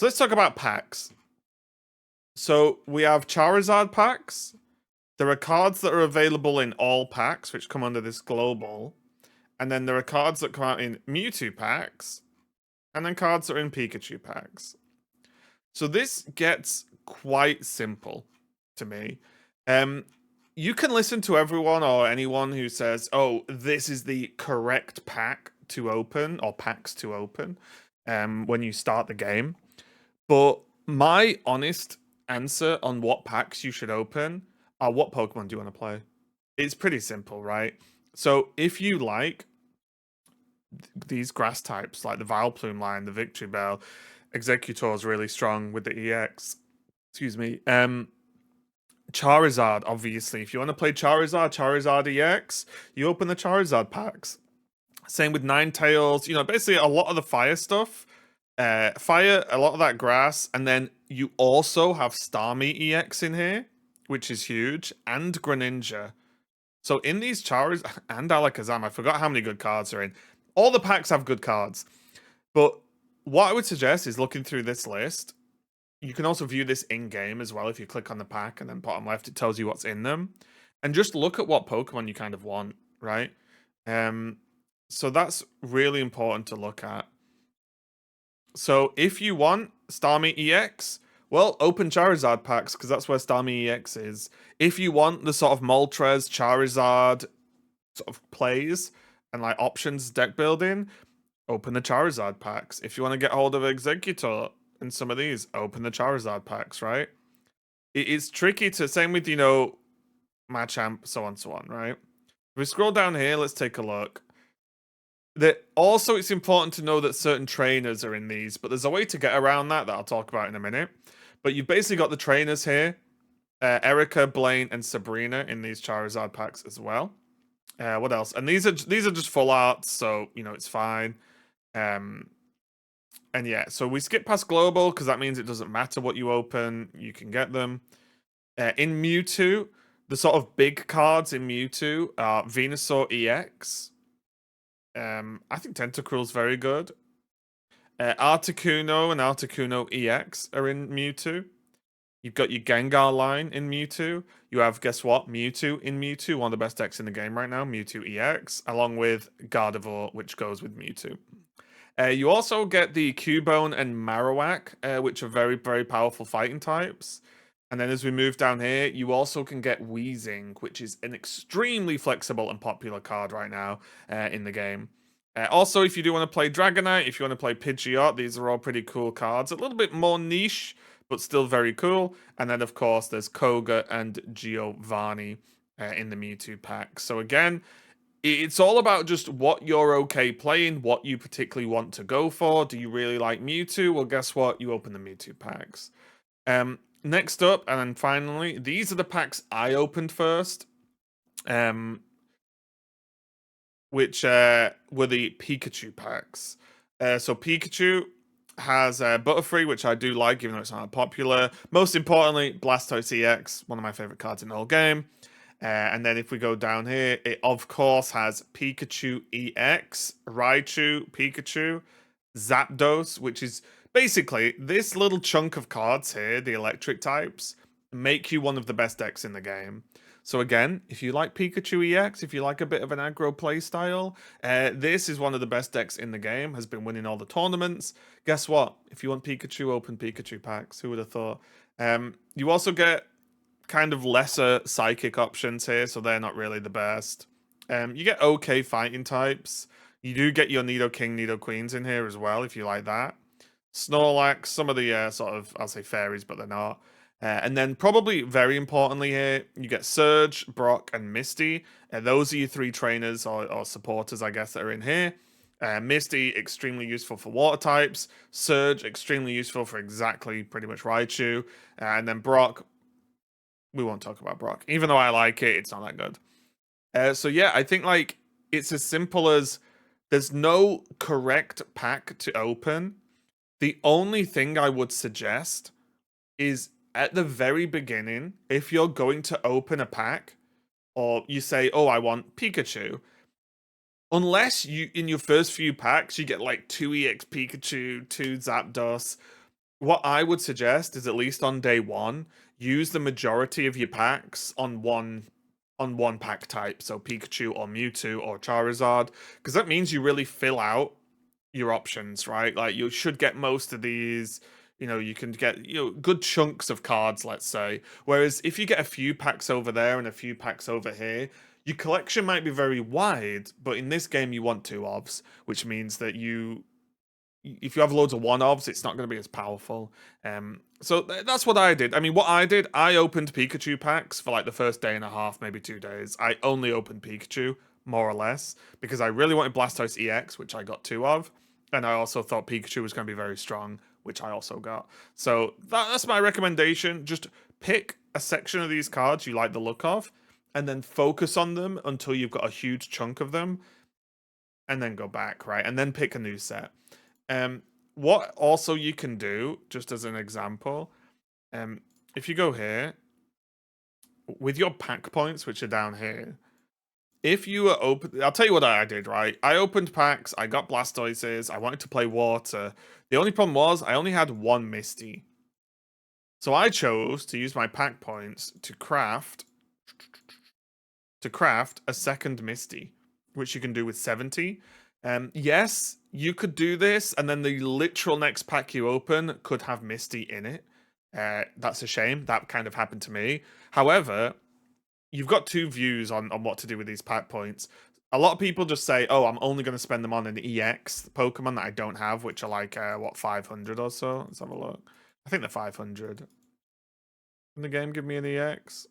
So let's talk about packs. So we have Charizard packs. There are cards that are available in all packs, which come under this global. And then there are cards that come out in Mewtwo packs. And then cards that are in Pikachu packs. So this gets quite simple to me. You can listen to everyone or anyone who says, oh, this is the correct pack to open or packs to open when you start the game. But my honest answer on what packs you should open are what Pokemon do you want to play? It's pretty simple, right? So if you like these grass types, like the Vileplume line, the Victory Bell, Exeggutor is really strong with the EX. Excuse me. Charizard, obviously. If you want to play Charizard EX, you open the Charizard packs. Same with Ninetales, basically a lot of the fire stuff. Fire, a lot of that grass, and then you also have Starmie EX in here, which is huge, and Greninja. So in these Charizard and Alakazam, I forgot how many good cards are in. All the packs have good cards. But what I would suggest is looking through this list. You can also view this in-game as well if you click on the pack and then bottom left it tells you what's in them. And just look at what Pokemon you kind of want, right? So that's really important to look at. So if you want Starmie EX, well, open Charizard packs because that's where Starmie EX is. If you want the sort of Moltres, Charizard sort of plays and like options deck building, open the Charizard packs. If you want to get hold of Exeggutor and some of these, open the Charizard packs, right? It's tricky to, same with, Machamp, so on, right? If we scroll down here, let's take a look. Also, it's important to know that certain trainers are in these, but there's a way to get around that I'll talk about in a minute. But you've basically got the trainers here, Erica, Blaine, and Sabrina in these Charizard packs as well. What else? And these are just full arts, so it's fine. And yeah, so we skip past global because that means it doesn't matter what you open, you can get them. In Mewtwo, the sort of big cards in Mewtwo are Venusaur EX. I think Tentacruel's very good. Articuno and Articuno EX are in Mewtwo. You've got your Gengar line in Mewtwo. You have, guess what? Mewtwo in Mewtwo, one of the best decks in the game right now, Mewtwo EX, along with Gardevoir, which goes with Mewtwo. You also get the Cubone and Marowak, which are very, very powerful fighting types. And then as we move down here, you also can get Weezing, which is an extremely flexible and popular card right now in the game. Also, if you do want to play Dragonite, if you want to play Pidgeot, these are all pretty cool cards. A little bit more niche, but still very cool. And then, of course, there's Koga and Giovanni in the Mewtwo pack. So again, it's all about just what you're okay playing, what you particularly want to go for. Do you really like Mewtwo? Well, guess what? You open the Mewtwo packs. Next up, and then finally, these are the packs I opened first, which were the Pikachu packs. So Pikachu has Butterfree, which I do like, even though it's not popular. Most importantly, Blastoise EX, one of my favorite cards in the whole game. And then if we go down here, it of course has Pikachu EX, Raichu, Pikachu, Zapdos, which is basically this little chunk of cards here, the electric types, make you one of the best decks in the game. So again, if you like Pikachu EX, if you like a bit of an aggro playstyle, this is one of the best decks in the game, has been winning all the tournaments. Guess what? If you want Pikachu, open Pikachu packs. Who would have thought? You also get kind of lesser psychic options here, so they're not really the best. You get okay fighting types. You do get your Nidoking, Nidoqueens in here as well, if you like that. Snorlax, some of the sort of, I'll say fairies, but they're not. And then probably very importantly here, you get Surge, Brock, and Misty. Those are your three trainers or supporters, I guess, that are in here. Misty, extremely useful for water types. Surge, extremely useful for exactly pretty much Raichu. And then Brock, we won't talk about Brock. Even though I like it, it's not that good. So yeah, I think like it's as simple as there's no correct pack to open. The only thing I would suggest is at the very beginning, if you're going to open a pack, or you say, oh, I want Pikachu, unless you, in your first few packs, you get like 2 EX Pikachu, 2 Zapdos, What I would suggest is, at least on day one, use the majority of your packs on one pack type, so Pikachu or Mewtwo or Charizard, because that means you really fill out your options, right? Like, you should get most of these. You can get good chunks of cards, let's say. Whereas if you get a few packs over there and a few packs over here, your collection might be very wide. But in this game, you want two ofs, which means that if you have loads of one-offs, it's not going to be as powerful. So that's what I did. I mean, what I did, I opened Pikachu packs for like the first day and a half, maybe 2 days. I only opened Pikachu, more or less, because I really wanted Blastoise EX, which I got two of. And I also thought Pikachu was going to be very strong, which I also got. So that's my recommendation. Just pick a section of these cards you like the look of, and then focus on them until you've got a huge chunk of them, and then go back, right? And then pick a new set. What also you can do, just as an example, if you go here with your pack points, which are down here, if you were open, I'll tell you what I did, right? I opened packs, I got Blastoises, I wanted to play water. The only problem was I only had one Misty. So I chose to use my pack points to craft a second Misty, which you can do with 70. Yes, you could do this, and then the literal next pack you open could have Misty in it. That's a shame. That kind of happened to me. However, you've got two views on what to do with these pack points. A lot of people just say, oh, I'm only going to spend them on an EX Pokemon that I don't have, which are like, 500 or so? Let's have a look. I think they're 500. Can the game give me an EX?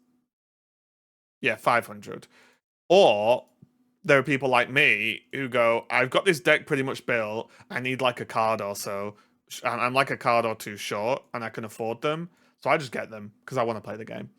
Yeah, 500. Or there are people like me who go, I've got this deck pretty much built. I need like a card or so. I'm like a card or two short, and I can afford them. So I just get them because I want to play the game.